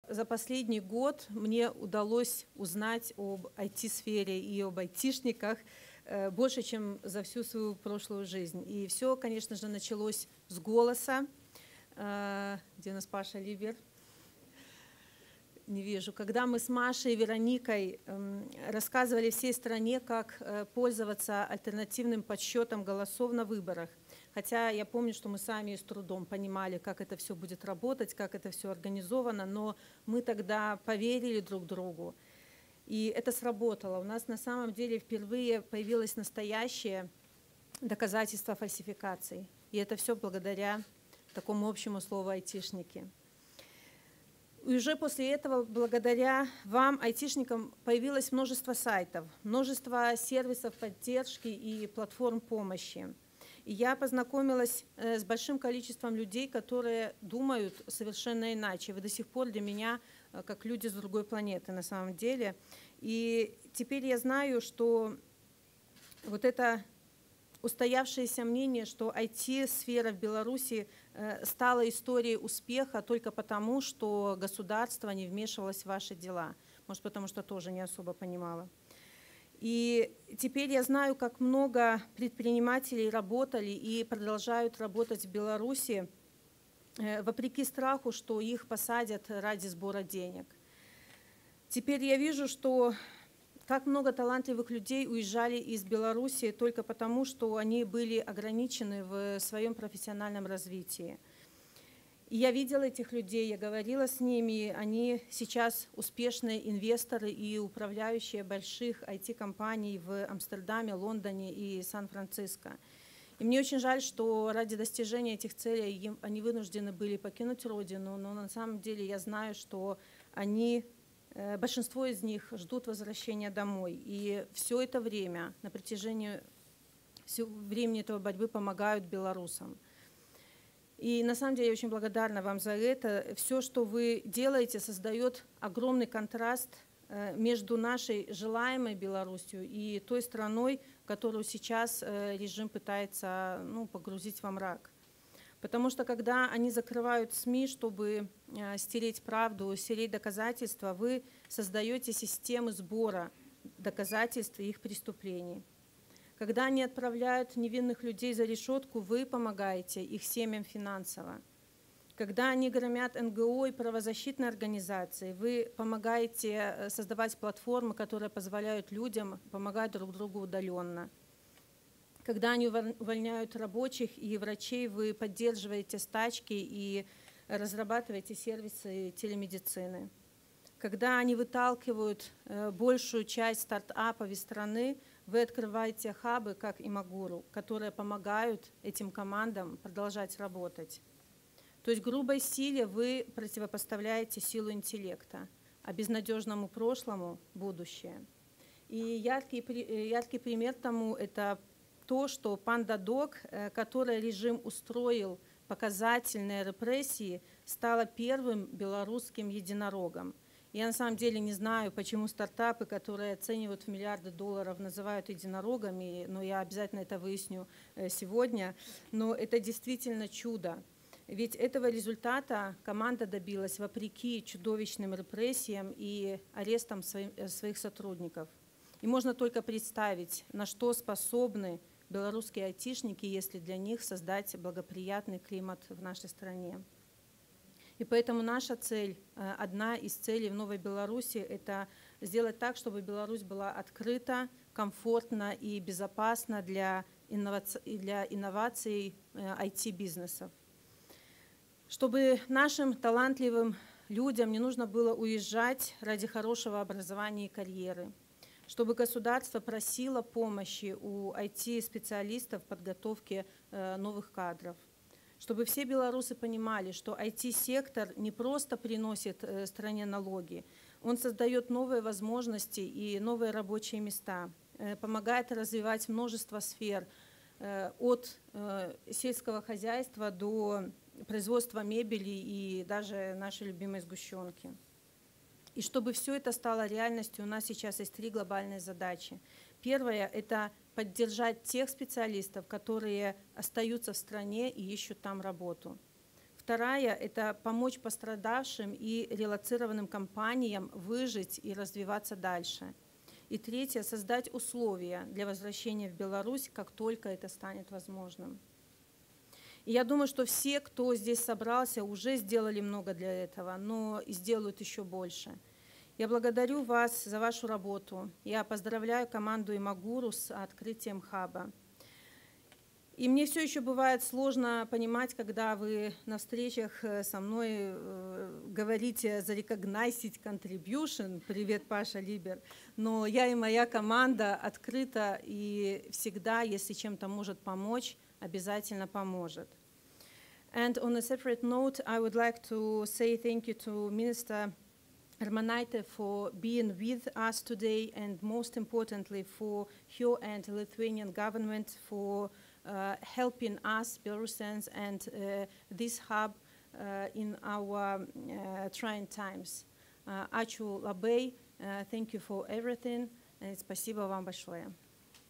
за последний год мне удалось узнать об IT-сфере и об айтишниках больше, чем за всю свою прошлую жизнь. И все, конечно же, началось с «Голоса». Где у нас Паша Либер? Не вижу. Когда мы с Машей и Вероникой рассказывали всей стране, как пользоваться альтернативным подсчетом голосов на выборах, хотя я помню, что мы сами с трудом понимали, как это все будет работать, как это все организовано, но мы тогда поверили друг другу, и это сработало. У нас на самом деле впервые появилось настоящее доказательство фальсификаций, и это все благодаря такому общему слову «айтишники». И уже после этого, благодаря вам, айтишникам, появилось множество сайтов, множество сервисов поддержки и платформ помощи. И я познакомилась с большим количеством людей, которые думают совершенно иначе. Вы до сих пор для меня как люди с другой планеты на самом деле. И теперь я знаю, что вот это устоявшееся мнение, что IT-сфера в Беларуси стала историей успеха только потому, что государство не вмешивалось в ваши дела. Может, потому что тоже не особо понимала. И теперь я знаю, как много предпринимателей работали и продолжают работать в Беларуси, вопреки страху, что их посадят ради сбора денег. Теперь я вижу, что как много талантливых людей уезжали из Беларуси только потому, что они были ограничены в своем профессиональном развитии. И я видела этих людей, я говорила с ними, они сейчас успешные инвесторы и управляющие больших IT-компаний в Амстердаме, Лондоне и Сан-Франциско. И мне очень жаль, что ради достижения этих целей они вынуждены были покинуть родину, но на самом деле я знаю, что большинство из них ждут возвращения домой. И все это время, на протяжении всего времени этого борьбы помогают белорусам. И на самом деле я очень благодарна вам за это. Все, что вы делаете, создает огромный контраст между нашей желаемой Беларусью и той страной, которую сейчас режим пытается погрузить во мрак. Потому что когда они закрывают СМИ, чтобы стереть правду, стереть доказательства, вы создаете системы сбора доказательств и их преступлений. Когда они отправляют невинных людей за решетку, вы помогаете их семьям финансово. Когда они громят НГО и правозащитные организации, вы помогаете создавать платформы, которые позволяют людям помогать друг другу удаленно. Когда они увольняют рабочих и врачей, вы поддерживаете стачки и разрабатываете сервисы телемедицины. Когда они выталкивают большую часть стартапов из страны, вы открываете хабы, как Имагуру, которые помогают этим командам продолжать работать. То есть грубой силе вы противопоставляете силу интеллекта, а безнадежному прошлому – будущее. И яркий пример тому – это то, что PandaDoc, который режим устроил показательные репрессии, стала первым белорусским единорогом. Я на самом деле не знаю, почему стартапы, которые оценивают в миллиарды долларов, называют единорогами, но я обязательно это выясню сегодня. Но это действительно чудо. Ведь этого результата команда добилась вопреки чудовищным репрессиям и арестам своих сотрудников. И можно только представить, на что способны белорусские айтишники, если для них создать благоприятный климат в нашей стране. И поэтому наша цель, одна из целей в Новой Беларуси, это сделать так, чтобы Беларусь была открыта, комфортна и безопасна для инноваций IT-бизнесов. Чтобы нашим талантливым людям не нужно было уезжать ради хорошего образования и карьеры. Чтобы государство просило помощи у IT-специалистов в подготовке новых кадров. Чтобы все белорусы понимали, что IT-сектор не просто приносит стране налоги, он создает новые возможности и новые рабочие места, помогает развивать множество сфер, от сельского хозяйства до производства мебели и даже нашей любимой сгущенки. И чтобы все это стало реальностью, у нас сейчас есть 3 глобальные задачи. Первая – это поддержать тех специалистов, которые остаются в стране и ищут там работу. Вторая – это помочь пострадавшим и релоцированным компаниям выжить и развиваться дальше. И третье – создать условия для возвращения в Беларусь, как только это станет возможным. И я думаю, что все, кто здесь собрался, уже сделали много для этого, но и сделают еще больше. Я благодарю вас за вашу работу. Я поздравляю команду Имагуру с открытием хаба. И мне все еще бывает сложно понимать, когда вы на встречах со мной говорите за recognized contribution, привет, Паша Либер, но я и моя команда открыта и всегда, если чем-то может помочь, обязательно поможет. And on a separate note, I would like to say thank you to Minister Armonaitė for being with us today, and most importantly for her and Lithuanian government for helping us, Belarusians, and this hub in our trying times. Ačiū labai, thank you for everything, and спасибо вам большое.